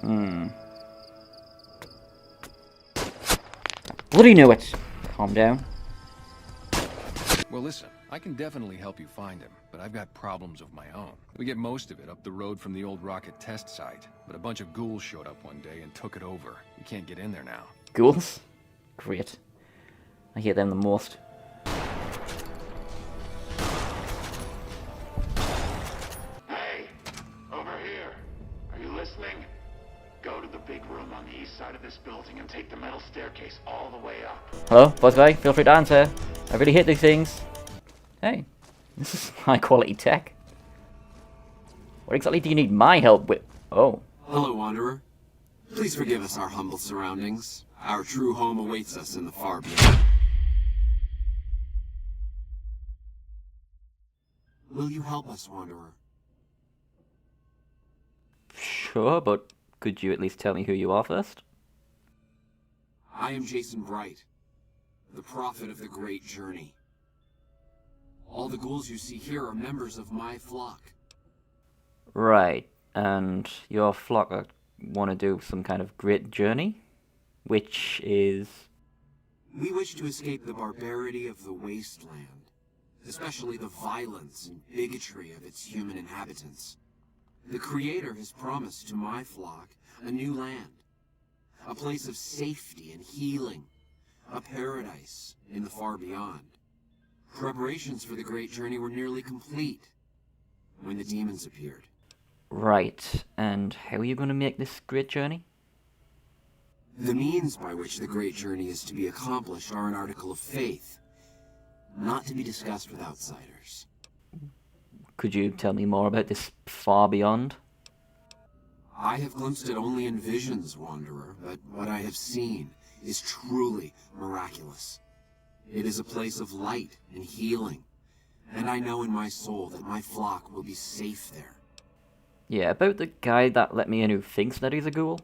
Hmm. Bloody knew it! Calm down. Well, listen, I can definitely help you find him, but I've got problems of my own. We get most of it up the road from the old rocket test site, but a bunch of ghouls showed up one day and took it over. We can't get in there now. Ghouls? Great. I hate them the most. Hey! Over here! Are you listening? Go to the big room on the east side of this building and take the metal staircase all the way up. Hello, boss guy, feel free to answer. I really hate these things. Hey, this is high quality tech. What exactly do you need my help with? Oh. Hello, Wanderer. Please forgive us our humble surroundings. Our true home awaits us in the far beyond. Will you help us, Wanderer? Sure, but could you at least tell me who you are first? I am Jason Bright, the prophet of the Great Journey. All the ghouls you see here are members of my flock. Right, and your flock want to do some kind of great journey? Which is... We wish to escape the barbarity of the wasteland, especially the violence and bigotry of its human inhabitants. The Creator has promised to my flock a new land, a place of safety and healing, a paradise in the far beyond. Preparations for the great journey were nearly complete when the demons appeared. Right, and how are you going to make this great journey? The means by which the great journey is to be accomplished are an article of faith, not to be discussed with outsiders. Could you tell me more about this far beyond? I have glimpsed it only in visions, Wanderer, but what I have seen is truly miraculous. It is a place of light and healing, and I know in my soul that my flock will be safe there. Yeah, about the guy that let me in who thinks that he's a ghoul?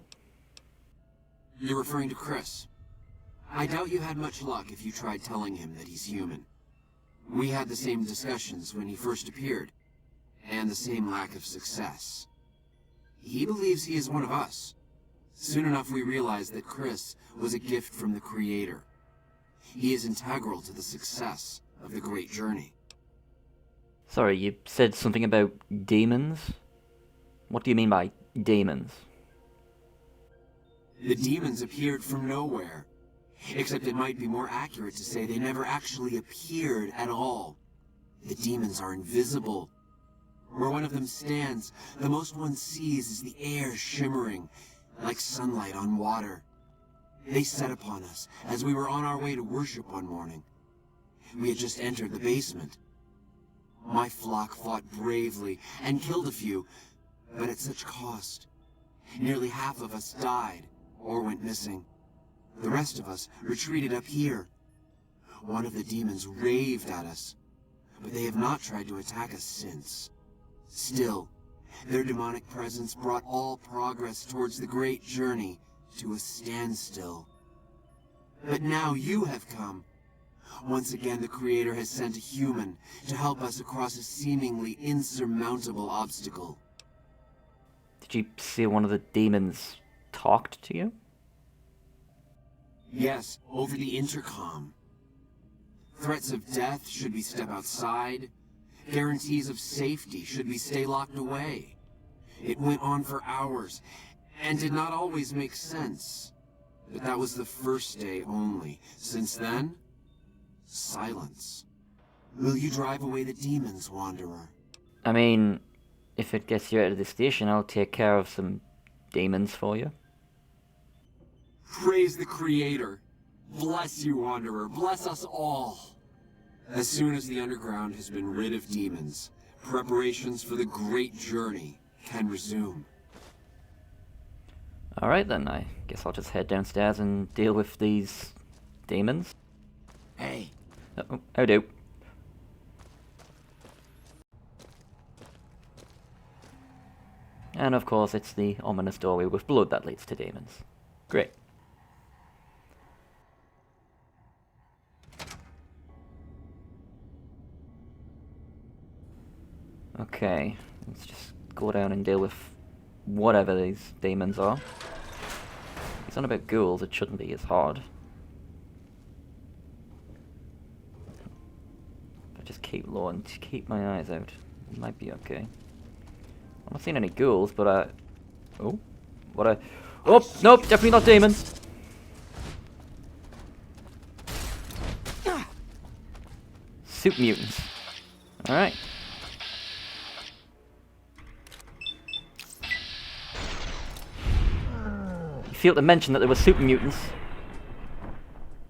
You're referring to Chris. I doubt you had much luck if you tried telling him that he's human. We had the same discussions when he first appeared, and the same lack of success. He believes he is one of us. Soon enough we realized that Chris was a gift from the Creator. He is integral to the success of the great journey. Sorry, you said something about demons? What do you mean by demons? The demons appeared from nowhere. Except it might be more accurate to say they never actually appeared at all. The demons are invisible. Where one of them stands, the most one sees is the air shimmering, like sunlight on water. They set upon us as we were on our way to worship one morning. We had just entered the basement. My flock fought bravely and killed a few, but at such cost. Nearly half of us died or went missing. The rest of us retreated up here. One of the demons raved at us, but they have not tried to attack us since. Still, their demonic presence brought all progress towards the great journey to a standstill. But now you have come. Once again, the Creator has sent a human to help us across a seemingly insurmountable obstacle. Did you see one of the demons talked to you? Yes, over the intercom. Threats of death should we step outside. Guarantees of safety should we stay locked away. It went on for hours, and did not always make sense. But that was the first day only. Since then, silence. Will you drive away the demons, Wanderer? I mean, if it gets you out of the station, I'll take care of some demons for you. Praise the Creator. Bless you, Wanderer. Bless us all. As soon as the underground has been rid of demons, preparations for the great journey can resume. Alright then, I guess I'll just head downstairs and deal with these demons. Hey. Oh, how do? And of course it's the ominous doorway with blood that leads to demons. Great. Okay, let's just go down and deal with whatever these demons are. It's not about ghouls, it shouldn't be as hard. If I just keep low and keep my eyes out, it might be okay. I'm not seeing any ghouls, but oh, oh, nope, definitely not demons. Soup mutants. Alright. You failed to mention that there were super mutants.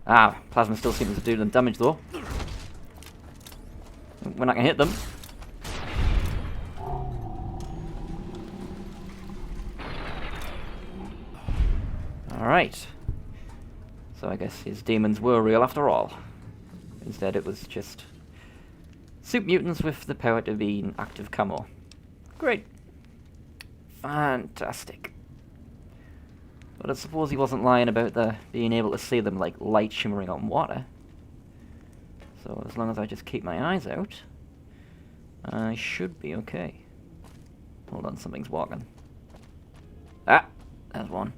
Ah, plasma still seems to do them damage though. We're not gonna hit them. Alright. So I guess his demons were real after all. Instead it was just soup mutants with the power to be in active camo. Great. Fantastic. But I suppose he wasn't lying about the being able to see them like light shimmering on water. So as long as I just keep my eyes out, I should be okay. Hold on, something's walking. Ah! There's one.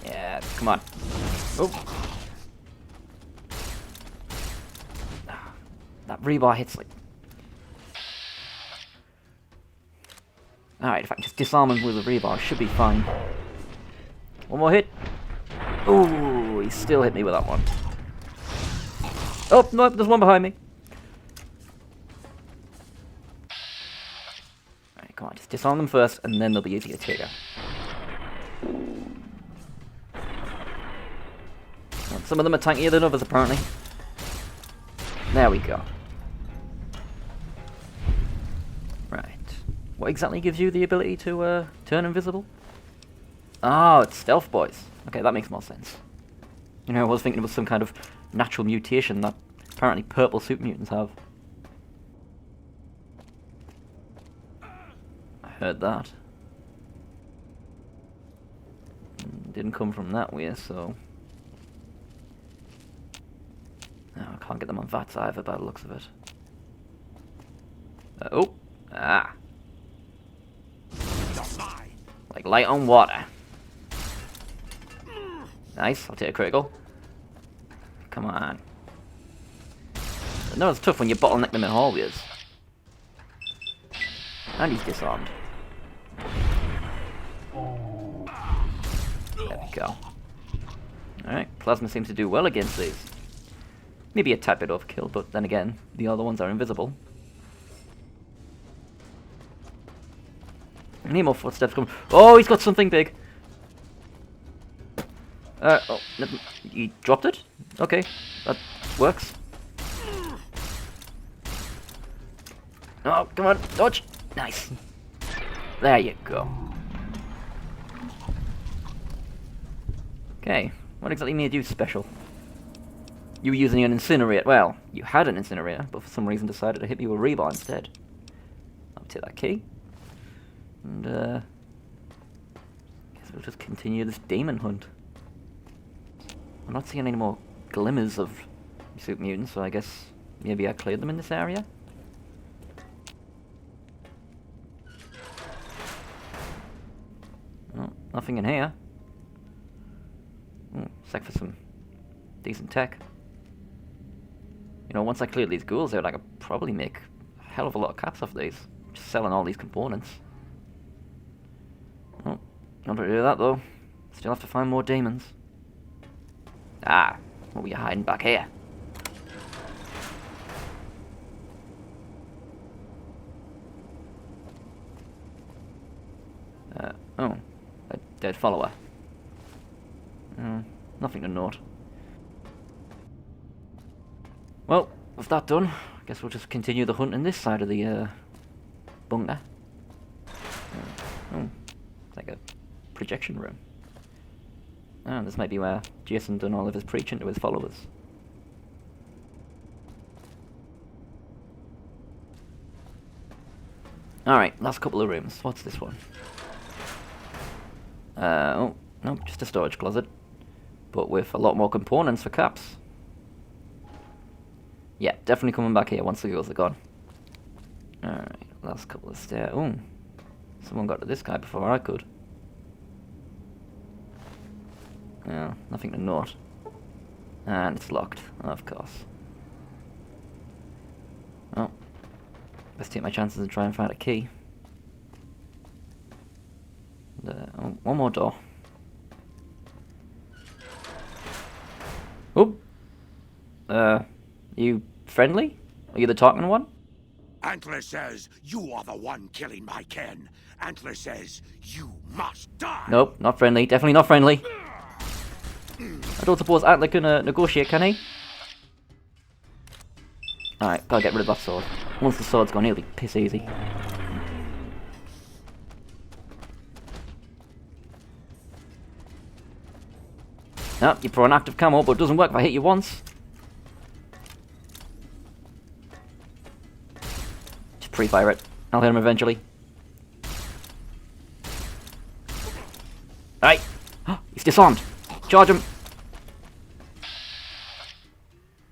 Yeah, come on. Oh! That rebar hits like... Alright, if I can just disarm him with a rebar, I should be fine. One more hit. Ooh, he still hit me with that one. Oh, no, there's one behind me. Alright, come on, just disarm them first, and then they'll be easier to take out. Well, some of them are tankier than others, apparently. There we go. Right. What exactly gives you the ability to turn invisible? Oh, it's stealth boys. Okay, that makes more sense. You know, I was thinking it was some kind of natural mutation that apparently purple super mutants have. I heard that. Didn't come from that way, so... No, I can't get them on VATS either by the looks of it. Oh! Ah! Like light on water. Nice, I'll take a critical. Come on. No, it's tough when you bottleneck them in hallways. And he's disarmed. There we go. Alright, plasma seems to do well against these. Maybe a tad bit overkill, but then again, the other ones are invisible. I need more footsteps coming. Oh, he's got something big. Oh, he dropped it? Okay, that works. Oh, come on, dodge! Nice. There you go. Okay, what exactly made you special? You were using an incinerator. Well, you had an incinerator, but for some reason decided to hit me with a rebar instead. I'll take that key. And, guess we'll just continue this demon hunt. I'm not seeing any more glimmers of super mutants, so I guess maybe I cleared them in this area? Oh, nothing in here. Oh, sec for some decent tech. You know, once I cleared these ghouls out, I could probably make a hell of a lot of caps off these. Just selling all these components. Oh, not to do that though. Still have to find more demons. Ah, what were you hiding back here? Oh, a dead follower. Nothing to note. Well, with that done, I guess we'll just continue the hunt in this side of the bunker. Oh, it's like a projection room. Oh, this might be where Jason done all of his preaching to his followers. Alright, last couple of rooms. What's this one? Oh, no, just a storage closet. But with a lot more components for caps. Yeah, definitely coming back here once the ghouls are gone. Alright, last couple of stairs. Ooh. Someone got to this guy before I could. No, nothing to note. And it's locked, of course. Oh. Let's take my chances and try and find a key. Oh, one more door. Oop. You friendly? Are you the talking one? Antler says you are the one killing my kin. Antler says you must die. Nope, not friendly. Definitely not friendly. I don't suppose Antler can negotiate, can he? Alright, gotta get rid of that sword. Once the sword's gone, he'll be piss easy. Nope, you throw an active camo, but it doesn't work if I hit you once. Just pre-fire it. I'll hit him eventually. Alright. He's disarmed. Charge him. Do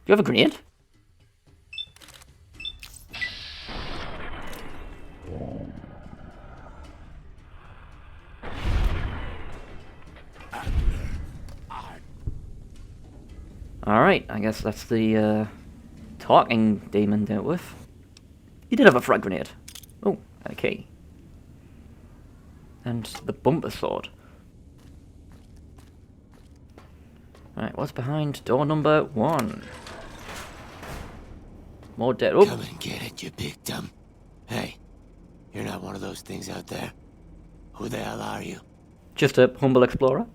you have a grenade? Alright, I guess that's the talking demon dealt with. He did have a frag grenade. Oh, and a key. And the bumper sword. Alright, what's behind door number 1? More dead. Oh. Come and get it, you big dumb. Hey, you're not one of those things out there. Who the hell are you? Just a humble explorer.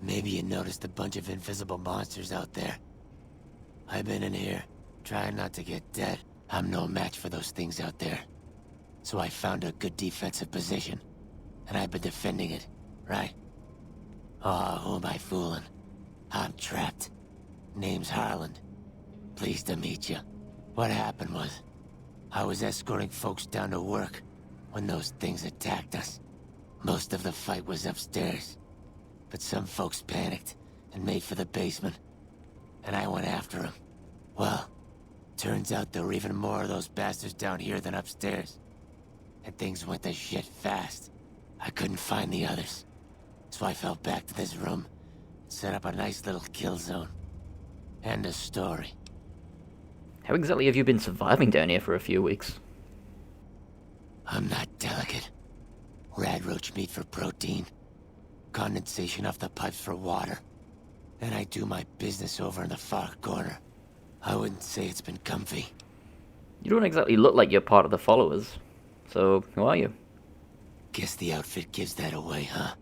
Maybe you noticed a bunch of invisible monsters out there. I've been in here, trying not to get dead. I'm no match for those things out there. So I found a good defensive position, and I've been defending it, right? Oh, who am I fooling? I'm trapped. Name's Harland. Pleased to meet you. What happened was, I was escorting folks down to work when those things attacked us. Most of the fight was upstairs. But some folks panicked and made for the basement, and I went after them. Well, turns out there were even more of those bastards down here than upstairs. And things went to shit fast. I couldn't find the others. So I fell back to this room, set up a nice little kill zone. End of story. How exactly have you been surviving down here for a few weeks? I'm not delicate. Radroach meat for protein. Condensation off the pipes for water. And I do my business over in the far corner. I wouldn't say it's been comfy. You don't exactly look like you're part of the followers. So, who are you? Guess the outfit gives that away, huh?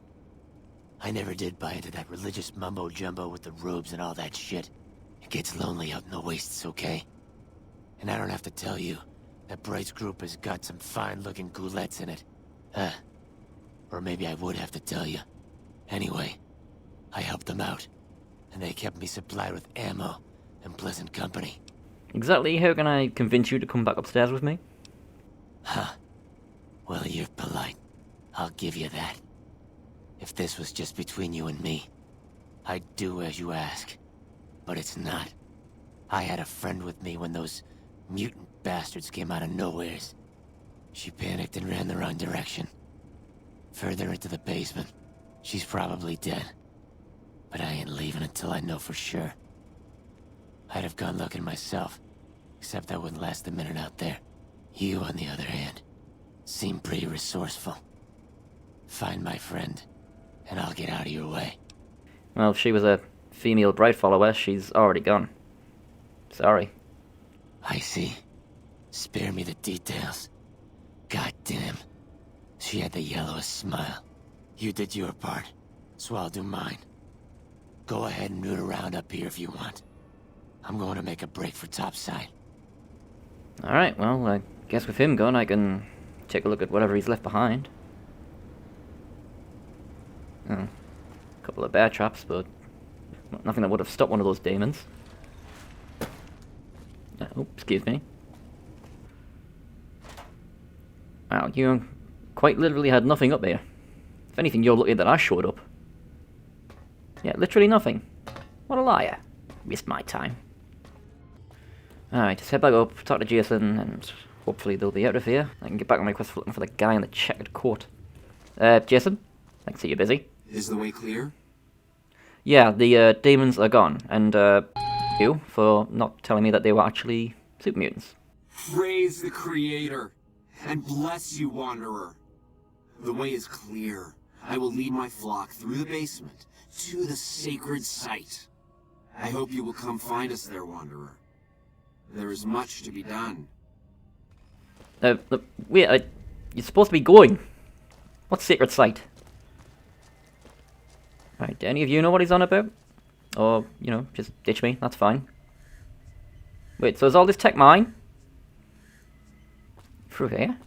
I never did buy into that religious mumbo-jumbo with the robes and all that shit. It gets lonely out in the wastes, okay? And I don't have to tell you that Bright's group has got some fine-looking ghoulettes in it. Huh? Or maybe I would have to tell you. Anyway, I helped them out, and they kept me supplied with ammo and pleasant company. Exactly how can I convince you to come back upstairs with me? Huh. Well, you're polite. I'll give you that. If this was just between you and me, I'd do as you ask. But it's not. I had a friend with me when those mutant bastards came out of nowheres. She panicked and ran the wrong direction. Further into the basement. She's probably dead. But I ain't leaving until I know for sure. I'd have gone looking myself, except I wouldn't last a minute out there. You, on the other hand, seem pretty resourceful. Find my friend, and I'll get out of your way. Well, if she was a female Bright follower, she's already gone. Sorry. I see. Spare me the details. God damn. She had the yellowest smile. You did your part, so I'll do mine. Go ahead and root around up here if you want. I'm going to make a break for topside. Alright, well, I guess with him gone, I can take a look at whatever he's left behind. Oh, a couple of bear traps, but nothing that would have stopped one of those demons. Oh, excuse me. Wow, you quite literally had nothing up here. If anything, you're lucky that I showed up. Yeah, literally nothing. What a liar. Missed my time. Alright, just head back up, talk to Jason, and Hopefully they'll be out of here. I can get back on my quest for looking for the guy in the checkered coat. Jason? I can see you're busy. Is the way clear? Yeah, the demons are gone, and you for not telling me that they were actually super mutants. Praise the Creator, and bless you, Wanderer. The way is clear. I will lead my flock through the basement to the sacred site. I hope you will come find us there, Wanderer. There is much to be done. Look, wait, you're supposed to be going. What sacred site? Right, do any of you know what he's on about? Or, you know, just ditch me, that's fine. Wait, so is all this tech mine? Through here?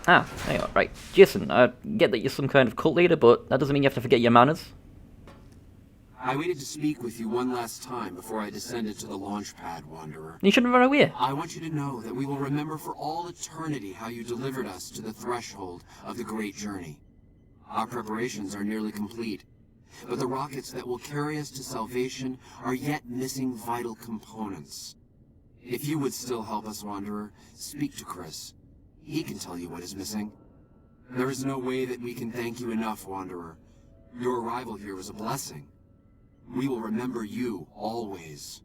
Ah, there you are, right. Jason, I get that you're some kind of cult leader, but that doesn't mean you have to forget your manners. I waited to speak with you one last time before I descended to the launch pad, Wanderer. You shouldn't run away. I want you to know that we will remember for all eternity how you delivered us to the threshold of the great journey. Our preparations are nearly complete, but the rockets that will carry us to salvation are yet missing vital components. If you would still help us, Wanderer, speak to Chris. He can tell you what is missing. There is no way that we can thank you enough, Wanderer. Your arrival here was a blessing. We will remember you always.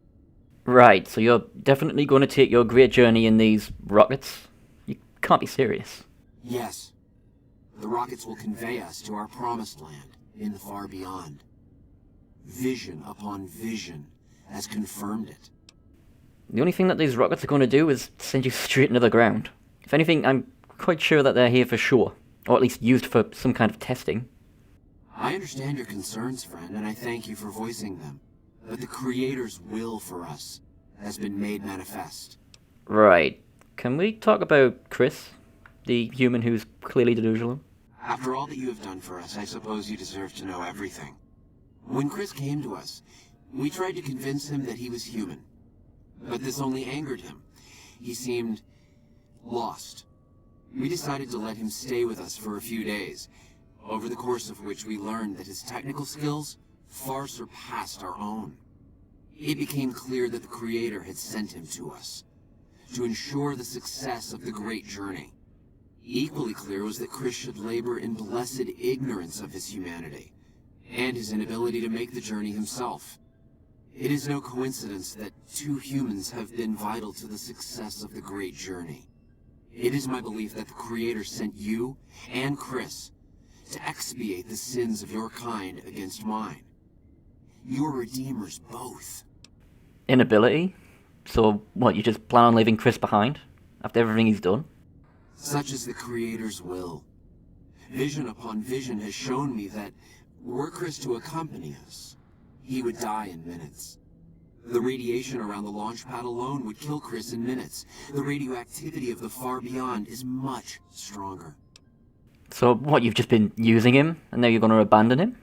Right, so you're definitely going to take your great journey in these rockets? You can't be serious. Yes. The rockets will convey us to our promised land in the far beyond. Vision upon vision has confirmed it. The only thing that these rockets are going to do is send you straight into the ground. If anything, I'm quite sure that they're here for sure. Or at least used for some kind of testing. I understand your concerns, friend, and I thank you for voicing them. But the Creator's will for us has been made manifest. Right. Can we talk about Chris? The human who's clearly delusional? After all that you have done for us, I suppose you deserve to know everything. When Chris came to us, we tried to convince him that he was human. But this only angered him. He seemed lost. We decided to let him stay with us for a few days, over the course of which we learned that his technical skills far surpassed our own. It became clear that the Creator had sent him to us, to ensure the success of the great journey. Equally clear was that Chris should labor in blessed ignorance of his humanity, and his inability to make the journey himself. It is no coincidence that two humans have been vital to the success of the great journey. It is my belief that the Creator sent you and Chris to expiate the sins of your kind against mine. You are redeemers both. Inability? So, what, you just plan on leaving Chris behind? After everything he's done? Such is the Creator's will. Vision upon vision has shown me that, were Chris to accompany us, he would die in minutes. The radiation around the launch pad alone would kill Chris in minutes. The radioactivity of the far beyond is much stronger. So, what, you've just been using him, and now you're going to abandon him?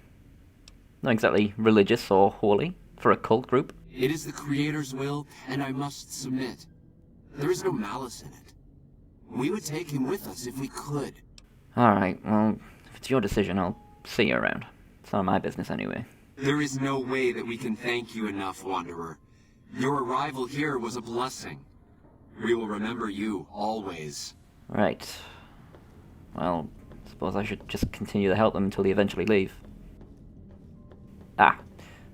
Not exactly religious or holy for a cult group. It is the Creator's will, and I must submit. There is no malice in it. We would take him with us if we could. Alright, well, if it's your decision, I'll see you around. It's not my business anyway. There is no way that we can thank you enough, Wanderer. Your arrival here was a blessing. We will remember you always. Right. Well, I suppose I should just continue to help them until they eventually leave. Ah.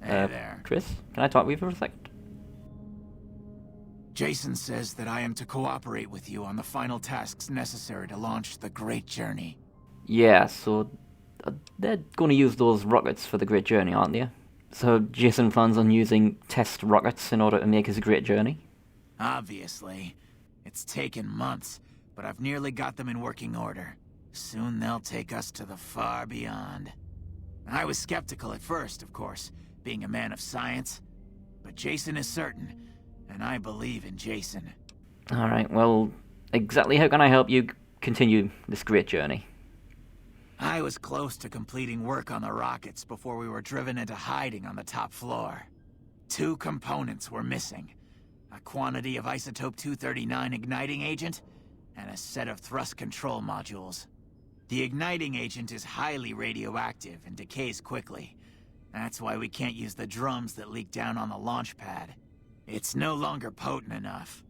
Hey there. Chris, can I talk with you for a second? Jason says that I am to cooperate with you on the final tasks necessary to launch the Great Journey. Yeah, so they're going to use those rockets for the Great Journey, aren't they? So Jason plans on using test rockets in order to make his Great Journey? Obviously. It's taken months, but I've nearly got them in working order. Soon they'll take us to the far beyond. I was skeptical at first, of course, being a man of science. But Jason is certain, and I believe in Jason. Alright, well, exactly how can I help you continue this great journey? I was close to completing work on the rockets before we were driven into hiding on the top floor. 2 components were missing. A quantity of isotope 239 igniting agent, and a set of thrust control modules. The igniting agent is highly radioactive and decays quickly. That's why we can't use the drums that leak down on the launch pad. It's no longer potent enough.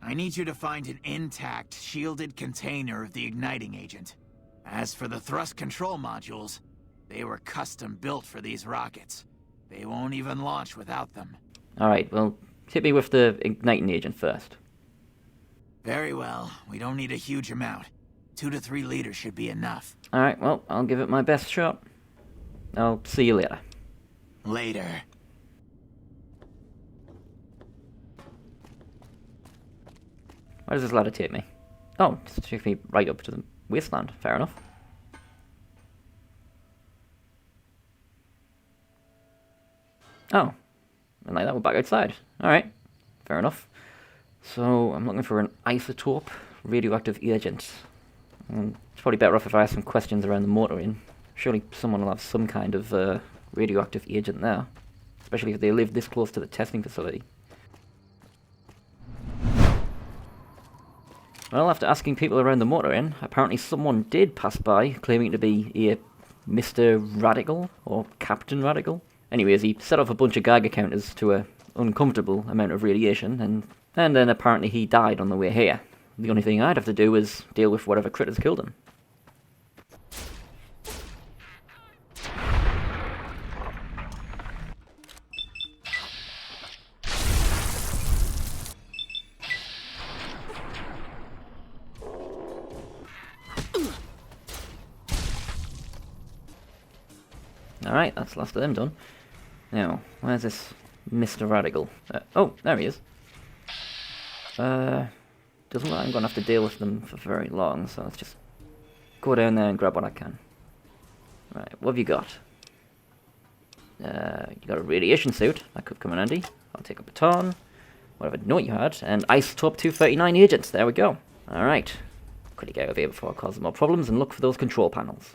I need you to find an intact, shielded container of the igniting agent. As for the thrust control modules, they were custom built for these rockets. They won't even launch without them. Alright, well, hit me with the igniting agent first. Very well. We don't need a huge amount. 2 to 3 liters should be enough. Alright, well, I'll give it my best shot. I'll see you later. Later. Where does this ladder take me? Oh, it takes me right up to the wasteland. Fair enough. Oh. And like that, we're back outside. Alright. Fair enough. So, I'm looking for an isotope radioactive agent. It's probably better off if I ask some questions around the motor inn. Surely someone will have some kind of radioactive agent there. Especially if they live this close to the testing facility. Well, after asking people around the motor inn, apparently someone did pass by claiming to be a Mr. Radical, or Captain Radical. Anyways, he set off a bunch of Geiger counters to a uncomfortable amount of radiation, and then apparently he died on the way here. The only thing I'd have to do is deal with whatever critters killed him. Alright, that's the last of them done. Now, where's this Mr. Radical? Oh, there he is. Doesn't look like I'm going to have to deal with them for very long, so let's just go down there and grab what I can. Right, what have you got? You got a radiation suit, that could come in handy. I'll take a baton, whatever note you had, and isotope 239 agents, there we go. Alright, quickly get out of here before I cause more problems and look for those control panels.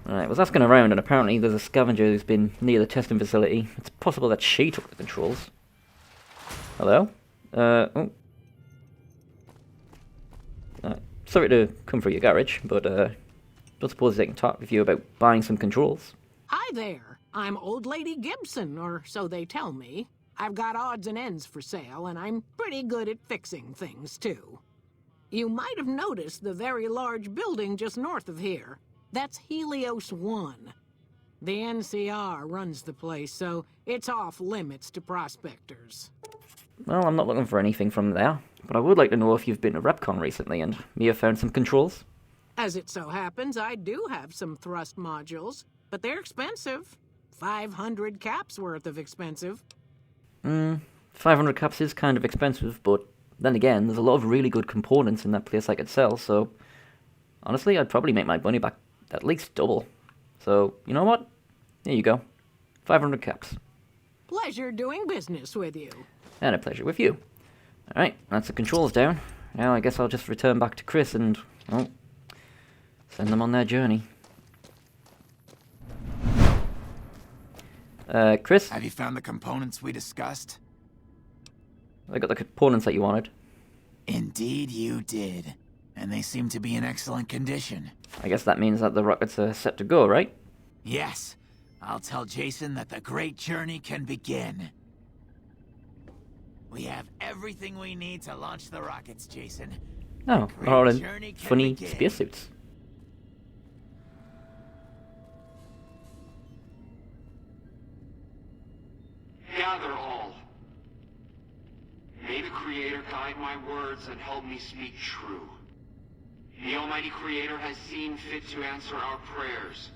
Alright, I was asking around and apparently there's a scavenger who's been near the testing facility. It's possible that she took the controls. Hello? Oh. Sorry to come through your garage, but don't suppose they can talk with you about buying some controls. Hi there. I'm Old Lady Gibson, or so they tell me. I've got odds and ends for sale, and I'm pretty good at fixing things, too. You might have noticed the very large building just north of here. That's Helios 1. The NCR runs the place, so it's off limits to prospectors. Well, I'm not looking for anything from there, but I would like to know if you've been to RepCon recently and may have found some controls. As it so happens, I do have some thrust modules, but they're expensive. 500 caps worth of expensive. 500 caps is kind of expensive, but then again, there's a lot of really good components in that place I could sell, so honestly, I'd probably make my money back at least double. So, you know what? Here you go. 500 caps. Pleasure doing business with you. And a pleasure with you. Alright, that's the controls down. Now I guess I'll just return back to Chris and, well, send them on their journey. Chris? Have you found the components we discussed? I got the components that you wanted. Indeed you did. And they seem to be in excellent condition. I guess that means that the rockets are set to go, right? Yes. I'll tell Jason that the great journey can begin. We have everything we need to launch the rockets, Jason. Oh, Great all in journey can funny begin. spacesuits. Gather all. May the Creator guide my words and help me speak true. The Almighty Creator has seen fit to answer our prayers.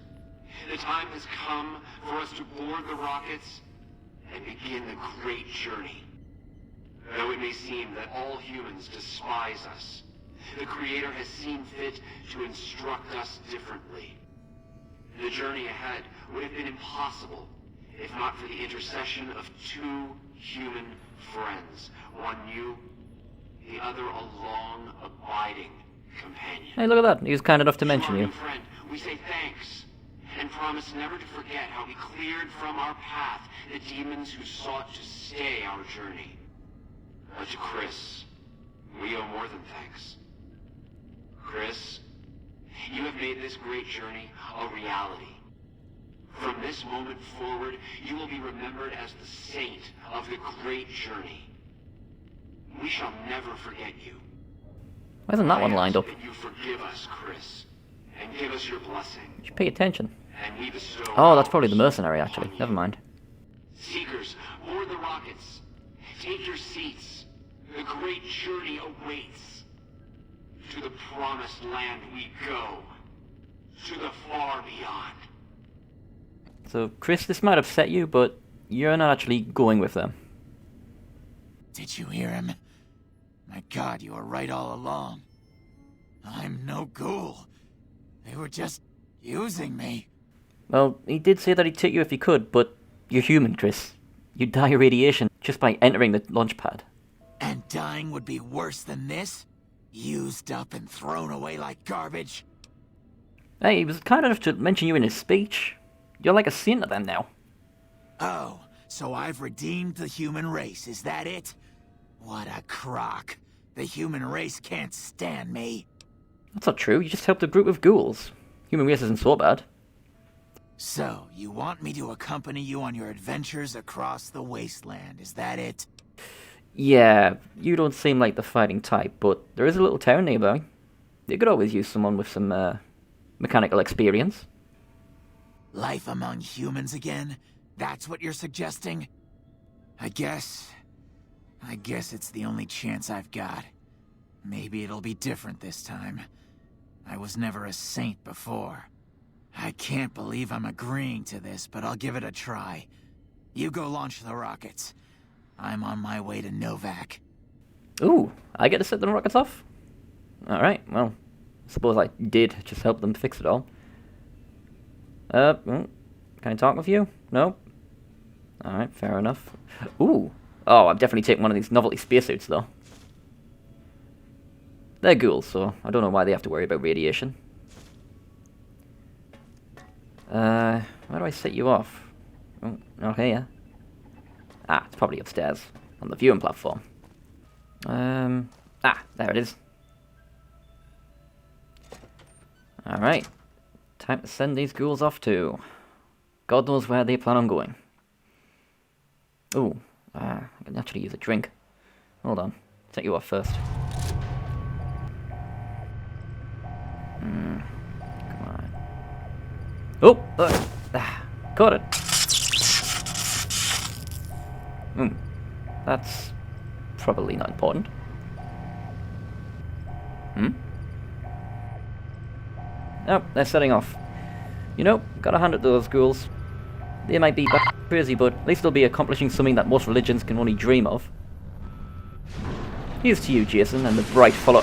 The time has come for us to board the rockets and begin the great journey. Though it may seem that all humans despise us, the Creator has seen fit to instruct us differently. The journey ahead would have been impossible if not for the intercession of two human friends. One new, the other a long, abiding companion. Hey, look at that. He was kind enough to mention To our you. new friend, we say thanks, and promise never to forget how we cleared from our path the demons who sought to stay our journey. But to Chris, we owe more than thanks. Chris, you have made this great journey a reality. From this moment forward, you will be remembered as the saint of the great journey. We shall never forget you. Why isn't that one lined up? I ask that you forgive us, Chris, and give us your blessing. You should pay attention. And we bestow Oh, that's probably the ours mercenary, actually. on Never you. mind. Seekers, board the rockets. Take your seats. The great journey awaits. To the promised land we go. To the far beyond. So, Chris, this might upset you, but you're not actually going with them. Did you hear him? My God, you were right all along. I'm no ghoul. They were just using me. Well, he did say that he'd take you if he could, but you're human, Chris. You'd die of radiation just by entering the launch pad. And dying would be worse than this? Used up and thrown away like garbage? Hey, he was kind enough to mention you in his speech. You're like a saint to them now. Oh, so I've redeemed the human race, is that it? What a crock. The human race can't stand me. That's not true, you just helped a group of ghouls. Human race isn't so bad. So, you want me to accompany you on your adventures across the wasteland, is that it? Yeah, you don't seem like the fighting type, but there is a little town nearby. You could always use someone with some, mechanical experience. Life among humans again? That's what you're suggesting? I guess it's the only chance I've got. Maybe it'll be different this time. I was never a saint before. I can't believe I'm agreeing to this, but I'll give it a try. You go launch the rockets. I'm on my way to Novak. Ooh, I get to set the rockets off? Alright, well, I suppose I did just help them fix it all. Can I talk with you? No? Alright, fair enough. Ooh. Oh, I'm definitely taking one of these novelty spacesuits, though. They're ghouls, so I don't know why they have to worry about radiation. Where do I set you off? Oh, not here. Ah, it's probably upstairs, on the viewing platform. There it is. Alright. Time to send these ghouls off to... God knows where they plan on going. Ooh, I can actually use a drink. Hold on, take you off first. Come on. Oh! Caught it! That's probably not important. Oh, they're setting off. You know, gotta hand it to those ghouls. They might be crazy, but at least they'll be accomplishing something that most religions can only dream of. Here's to you, Jason, and the bright follow